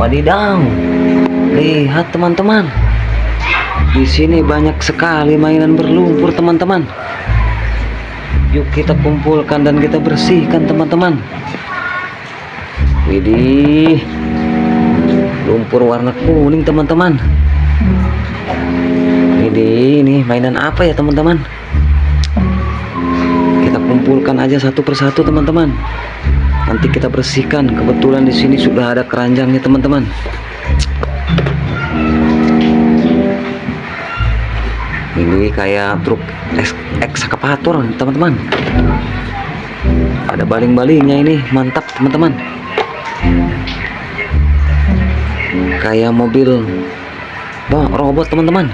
Wadidaw, lihat teman-teman. Di sini banyak sekali mainan berlumpur teman-teman. Yuk kita kumpulkan dan kita bersihkan teman-teman. Widih, lumpur warna kuning teman-teman. Widih, ini mainan apa ya teman-teman? Kita kumpulkan aja satu persatu teman-teman. Nanti kita bersihkan. Kebetulan di sini sudah ada keranjangnya teman-teman. Ini kayak truk ekskavator teman-teman. Ada baling-balingnya ini, mantap teman-teman. Kayak mobil robot teman-teman.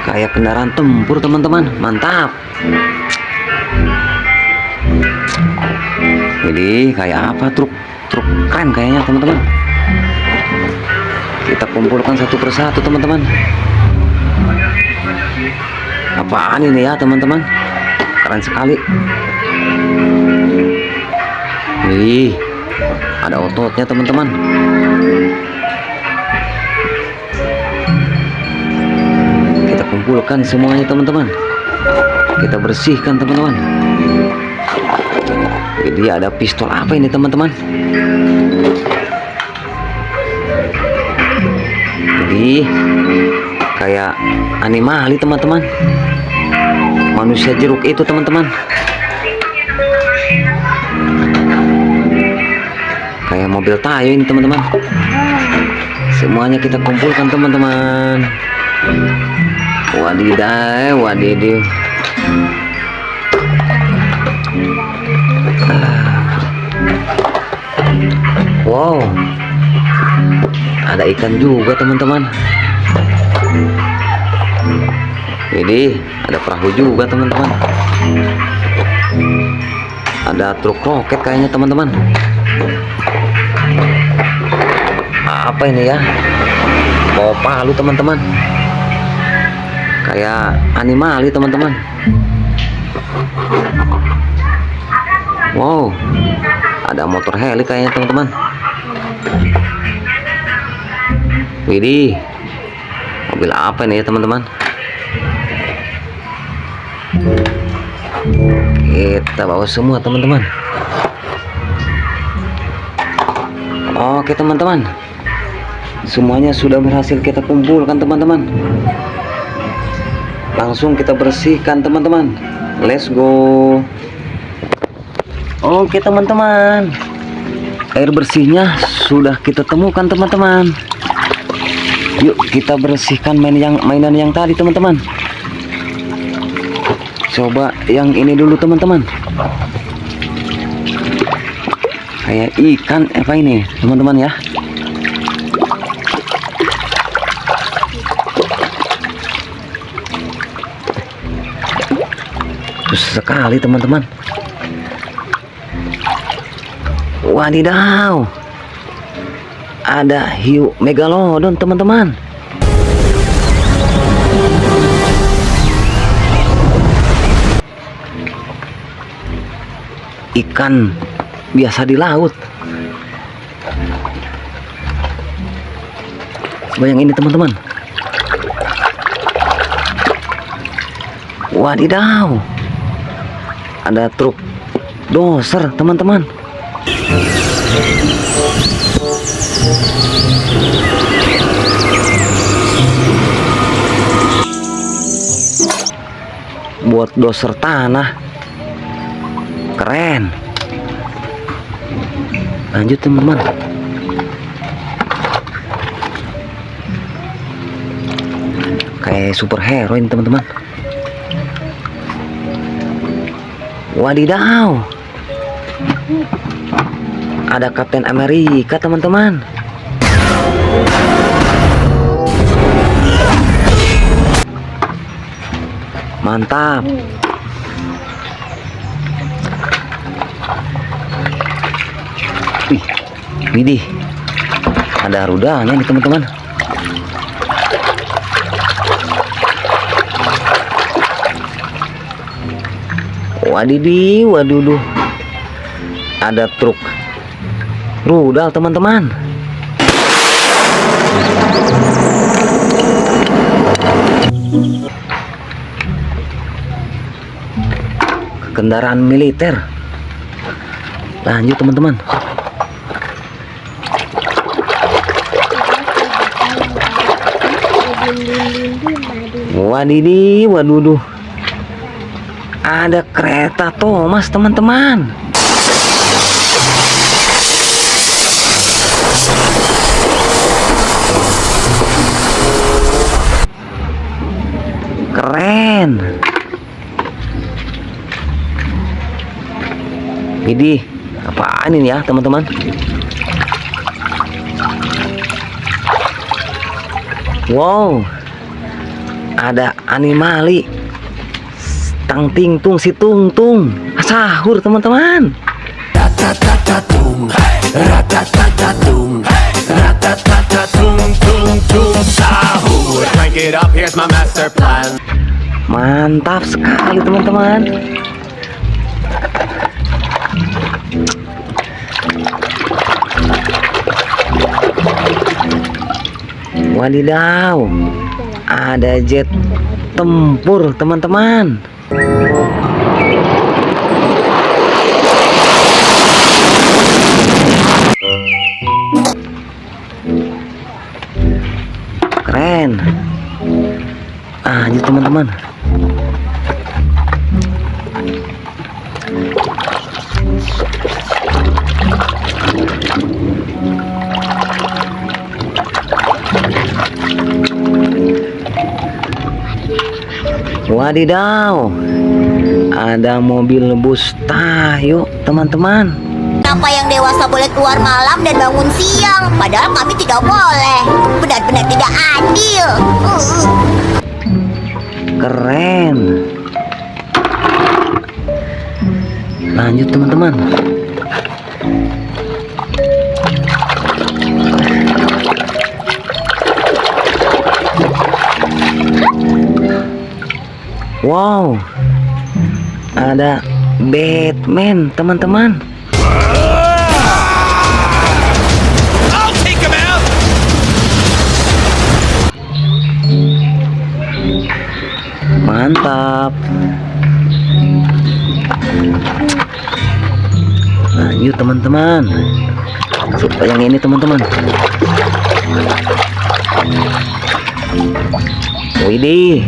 Kayak kendaraan tempur teman-teman, mantap. Jadi kayak apa, truk keren kayaknya teman-teman. Kita kumpulkan satu persatu teman-teman. Apaan ini ya teman-teman? Keren sekali. Wih, ada ototnya teman-teman. Kita kumpulkan semuanya teman-teman. Kita bersihkan teman-teman. Jadi ada pistol apa ini teman-teman? Jadi kayak animali teman-teman. Manusia jeruk itu teman-teman. Kayak mobil Tayo ini teman-teman. Semuanya kita kumpulkan teman-teman. Wadidaw, wadidiw. Wow, ada ikan juga teman-teman. Jadi ada perahu juga teman-teman. Ada truk roket kayaknya teman-teman. Apa ini ya? Bawa palu teman-teman. Kayak animali teman-teman. Wow, ada motor heli kayaknya teman-teman. Widih, mobil apa ini ya teman-teman? Kita bawa semua teman-teman. Oke teman-teman, semuanya sudah berhasil kita kumpulkan teman-teman. Langsung kita bersihkan teman-teman. Let's go. Oke teman-teman, air bersihnya sudah kita temukan teman-teman. Yuk kita bersihkan mainan yang tadi teman-teman. Coba yang ini dulu teman-teman. Kayak ikan apa ini teman-teman ya. Bagus sekali teman-teman. Wadidaw, ada hiu megalodon teman-teman. Ikan biasa di laut. Coba yang ini teman-teman. Wadidaw, ada truk doser teman-teman. Buat doser tanah, keren. Lanjut teman-teman. Kayak superhero ini teman-teman. Wadidaw, ada Kapten Amerika teman-teman. Mantap. Wih, widih, ada rudanya nih teman-teman. Wadidih, waduduh. ada truk rudal teman-teman. Kendaraan militer. Lanjut teman-teman. Wadidih, waduduh. Ada kereta Thomas teman-teman. Keren. Ini apaan ini ya teman-teman? Wow, ada animali tang tingtung si tungtung sahur teman-teman. Ratatatatung, ratatatatung, ratatatatung, tung tung sahur. Crank it up, here's my master plan. Mantap sekali teman-teman. Wadidaw, ada jet tempur teman-teman. Keren. Lanjut teman-teman. Wadidaw, ada mobil bus Tayo teman-teman. Kenapa yang dewasa boleh keluar malam dan bangun siang, padahal kami tidak boleh? Benar-benar tidak adil. Keren. Lanjut teman-teman. Wow, ada Batman teman-teman. I'll take him out. Mantap. Lanjut teman-teman. Suka yang ini teman-teman. Widih,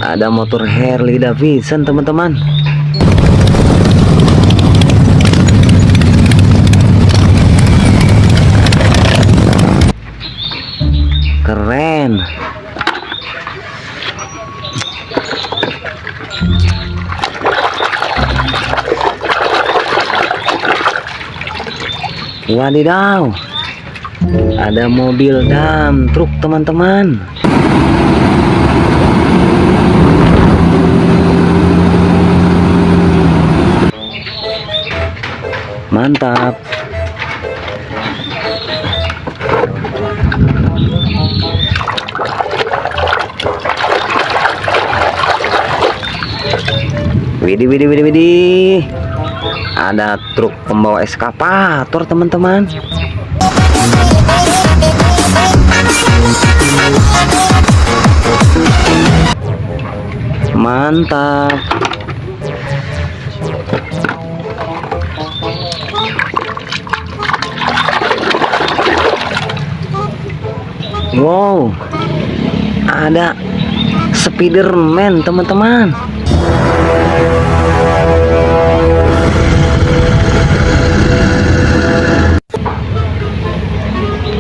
ada motor Harley Davidson teman-teman. Keren. Wadidaw, ada mobil dump truk teman-teman. Mantap. Widih. Ada truk pembawa eskavator teman-teman. Mantap. Wow, ada Spiderman teman-teman.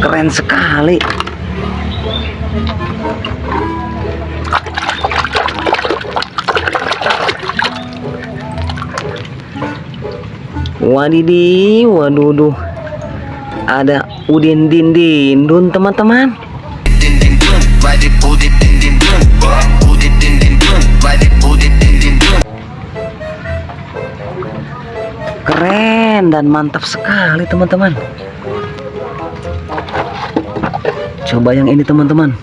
Keren sekali. Wadidih, waduduh. Ada Udin Dindindun teman-teman. Keren dan mantap sekali teman-teman. Coba yang ini teman-teman.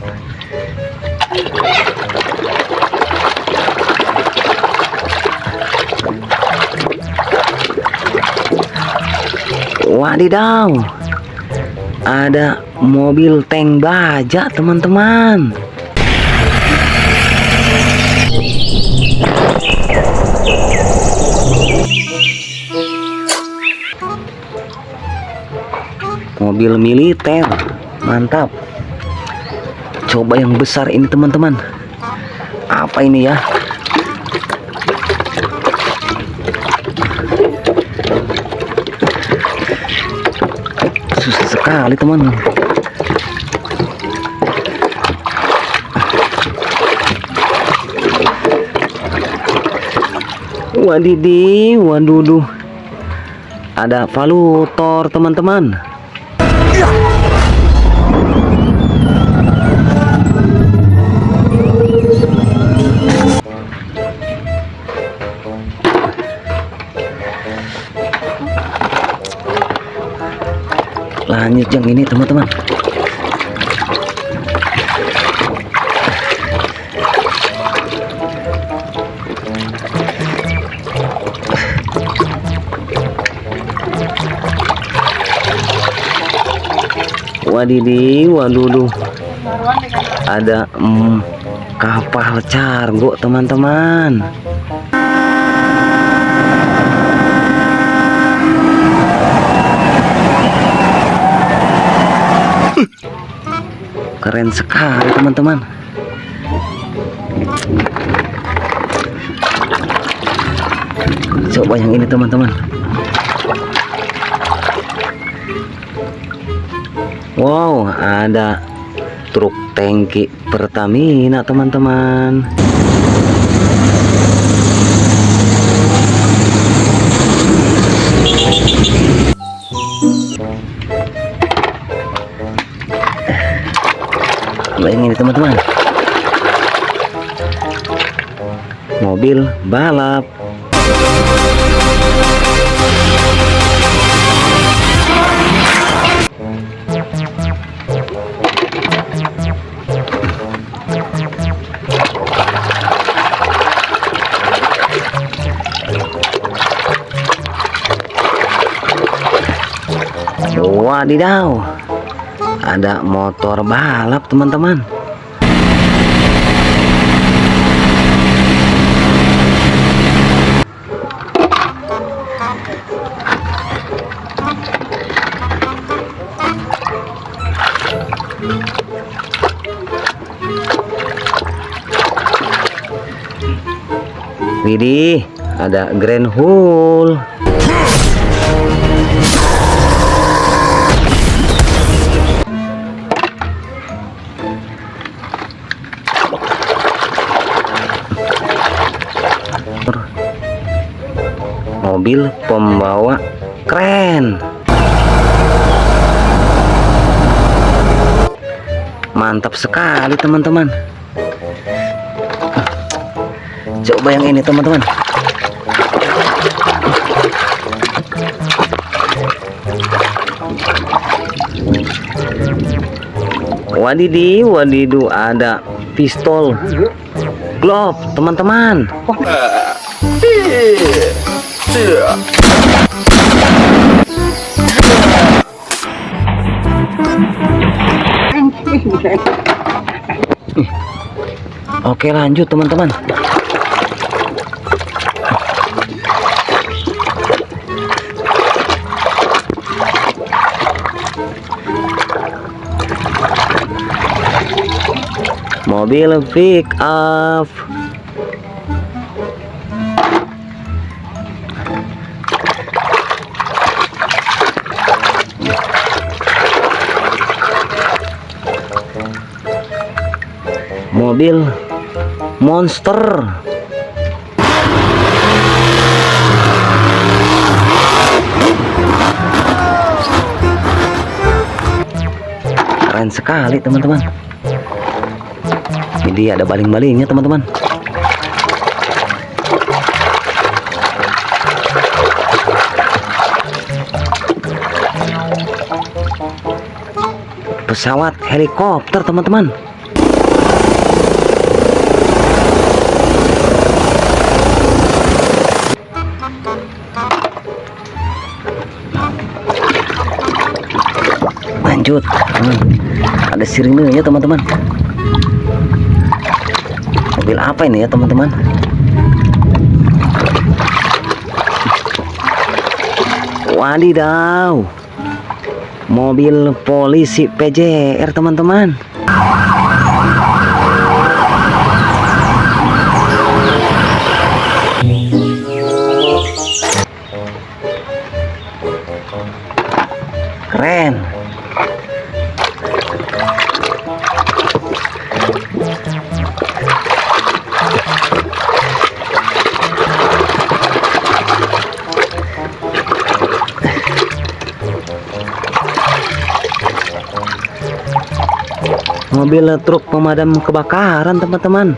Wadidaw, ada mobil tank baja teman-teman. Mobil militer, mantap. Coba yang besar ini teman-teman. Apa ini ya? Susah sekali teman. Wadidi, waduduh. Ada valutor teman-teman. Lanjut yang ini teman-teman. Wadidi, waduduh. Ada kapal cargo teman-teman. Keren sekali teman-teman. Coba yang ini teman-teman. Wow, ada truk tangki Pertamina teman-teman. Ini teman-teman, mobil balap. Wadidaw, ada motor balap teman-teman. Widih, ada Grand Hole. Mobil pembawa kren. Mantap sekali teman-teman. Coba yang ini teman-teman. Wadidi, wadidu, ada pistol glove teman-teman. Oke, lanjut teman-teman. Mobil pick up. Mobil monster. Keren sekali teman-teman. Ini ada baling-balingnya teman-teman. Pesawat helikopter teman-teman. lanjut. Ada sirine ya teman-teman. Mobil apa ini ya teman-teman? Wadidaw, mobil polisi PJR teman-teman. Keren. Mobil truk pemadam kebakaran teman-teman.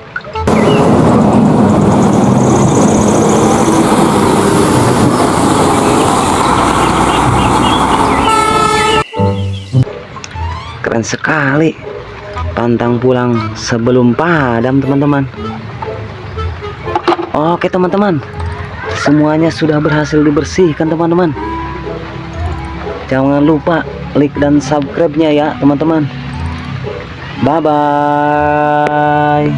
Keren sekali. Pantang pulang sebelum padam teman-teman. Oke teman-teman, semuanya sudah berhasil dibersihkan teman-teman. Jangan lupa like dan subscribe-nya ya teman-teman. Bye bye.